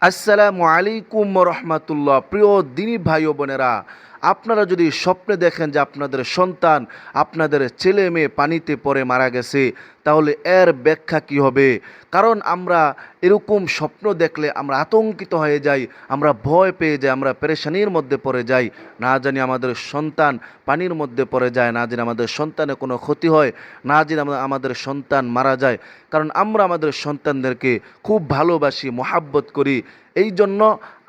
আসসালামু আলাইকুম রহমাতুল্লাহ। প্রিয় দিনী ভাই ও বোনেরা, আপনারা যদি স্বপ্নে দেখেন যে আপনাদের সন্তান, আপনাদের ছেলে মেয়ে পানিতে পড়ে মারা গেছে, তাহলে এর ব্যাখ্যা কি হবে? কারণ আমরা এরকম স্বপ্ন দেখলে আমরা আতঙ্কিত হয়ে যাই, আমরা ভয় পেয়ে যাই, আমরা পেরেশানির মধ্যে পড়ে যাই। না জানি আমাদের সন্তান পানির মধ্যে পড়ে যায়, না জানি আমাদের সন্তানের কোনো ক্ষতি হয়, না জানি আমাদের সন্তান মারা যায়। কারণ আমরা আমাদের সন্তানদেরকে খুব ভালোবাসি, মহাব্বত করি। এই জন্য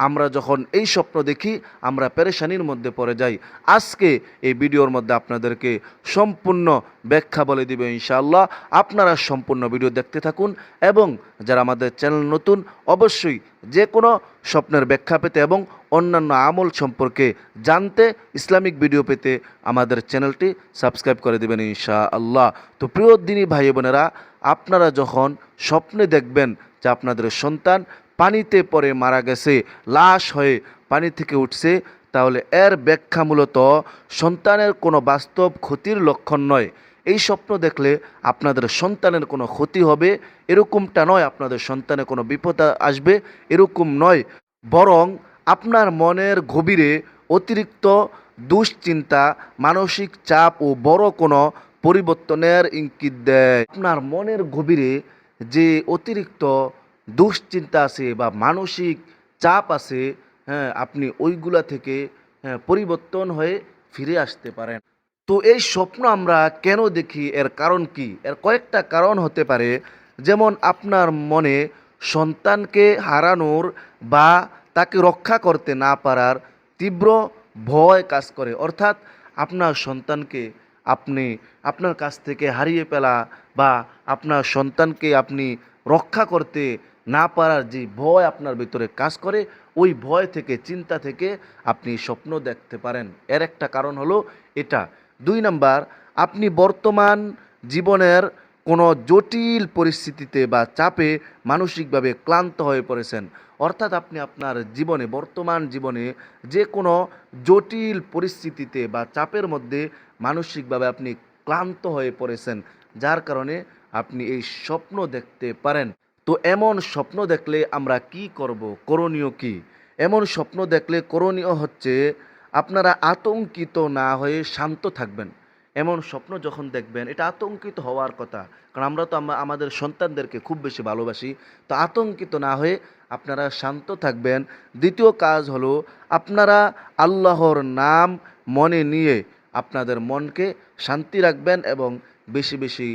আমরা যখন এই স্বপ্ন দেখি আমরা পেরেশানির মধ্যে পড়ে যাই। আজকে এই ভিডিওর মধ্যে আপনাদেরকে সম্পূর্ণ ব্যাখ্যা বলে দিবে ইনশাআল্লাহ। আপনারা সম্পূর্ণ ভিডিও দেখতে থাকুন এবং যারা আমাদের চ্যানেল নতুন, অবশ্যই যে কোনো স্বপ্নের ব্যাখ্যা পেতে এবং অন্যান্য আমল সম্পর্কে জানতে, ইসলামিক ভিডিও পেতে আমাদের চ্যানেলটি সাবস্ক্রাইব করে দেবেন ইনশাআল্লাহ। তো প্রিয় দিনী ভাই বোনেরা, আপনারা যখন স্বপ্নে দেখবেন যে আপনাদের সন্তান পানিতে পড়ে মারা গেছে, লাশ হয়ে পানি থেকে উঠছে, তাহলে এর ব্যাখ্যা মূলত সন্তানের কোনো বাস্তব ক্ষতির লক্ষণ নয়। এই স্বপ্ন দেখলে আপনাদের সন্তানের কোনো ক্ষতি হবে এরকমটা নয়, আপনাদের সন্তানের কোনো বিপদ আসবে এরকম নয়, বরং আপনার মনের গভীরে অতিরিক্ত দুশ্চিন্তা, মানসিক চাপ ও বড় কোনো পরিবর্তনের ইঙ্গিত দেয়। আপনার মনের গভীরে যে অতিরিক্ত দুশ্চিন্তা আছে বা মানসিক চাপ আছে, হ্যাঁ, আপনি ওইগুলা থেকে পরিবর্তন হয়ে ফিরে আসতে পারেন। তো এই স্বপ্ন আমরা কেন দেখি, এর কারণ কি? এর কয়েকটা কারণ হতে পারে। যেমন আপনার মনে সন্তানকে হারানোর বা তাকে রক্ষা করতে না পারার তীব্র ভয় কাজ করে। অর্থাৎ আপনার সন্তানকে আপনি আপনার কাছ থেকে হারিয়ে ফেলা বা আপনার সন্তানকে আপনি রক্ষা করতে না পারার যে ভয় আপনার ভিতরে কাজ করে, ওই ভয় থেকে, চিন্তা থেকে আপনি স্বপ্ন দেখতে পারেন। এর একটা কারণ হলো এটা। 2 নাম্বার, আপনি বর্তমান জীবনের কোনো জটিল পরিস্থিতিতে বা চাপে মানসিকভাবে ক্লান্ত হয়ে পড়েছেন। অর্থাৎ আপনি আপনার জীবনে, বর্তমান জীবনে যে কোনো জটিল পরিস্থিতিতে বা চাপের মধ্যে মানসিকভাবে আপনি ক্লান্ত হয়ে পড়েছেন, যার কারণে আপনি এই স্বপ্ন দেখতে পারেন। তো এমন স্বপ্ন দেখলে আমরা কি করব? করণীয় কি? এমন স্বপ্ন দেখলে করণীয় হচ্ছে আপনারা আতঙ্কিত না হয়ে শান্ত থাকবেন। এমন স্বপ্ন যখন দেখবেন, এটা আতঙ্কিত হওয়ার কথা, কারণ আমরা তো আমাদের সন্তানদেরকে খুব বেশি ভালোবাসি। তো আতঙ্কিত না হয়ে আপনারা শান্ত থাকবেন। দ্বিতীয় কাজ হলো আপনারা আল্লাহর নাম মনে নিয়ে আপনাদের মনকে শান্তি রাখবেন এবং বেশি বেশি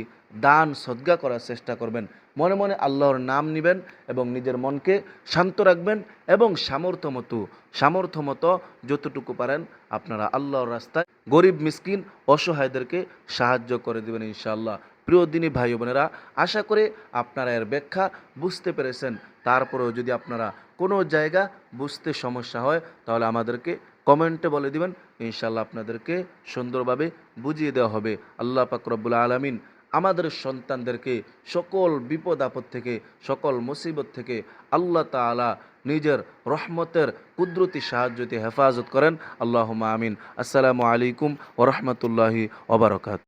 দান সদকা করার চেষ্টা করবেন। মনে মনে আল্লাহর নাম নেবেন এবং নিজের মনকে শান্ত রাখবেন এবং সামর্থ্য মতো যতটুকু পারেন আপনারা আল্লাহর রাস্তায় গরিব, মিসকিন, অসহায়দেরকে সাহায্য করে দেবেন ইনশাআল্লাহ। প্রিয় দিনী ভাই বোনেরা, আশা করি আপনারা এর ব্যাখ্যা বুঝতে পেরেছেন। তারপরেও যদি আপনারা কোনো জায়গা বুঝতে সমস্যা হয়, তাহলে আমাদেরকে কমেন্টে বলে দিবেন, ইনশাআল্লাহ আপনাদেরকে সুন্দরভাবে বুঝিয়ে দেওয়া হবে। আল্লাহ পাক রব্বুল আলামিন আমাদের সন্তানদেরকে সকল বিপদ আপদ থেকে, সকল মুসিবত থেকে আল্লাহ তাআলা নিজের রহমতের কুদরতি সাহায্যতে হেফাজত করেন। আল্লাহুম্মা আমিন। আসসালামু আলাইকুম ওয়া রাহমাতুল্লাহি ওয়া বারাকাতুহু।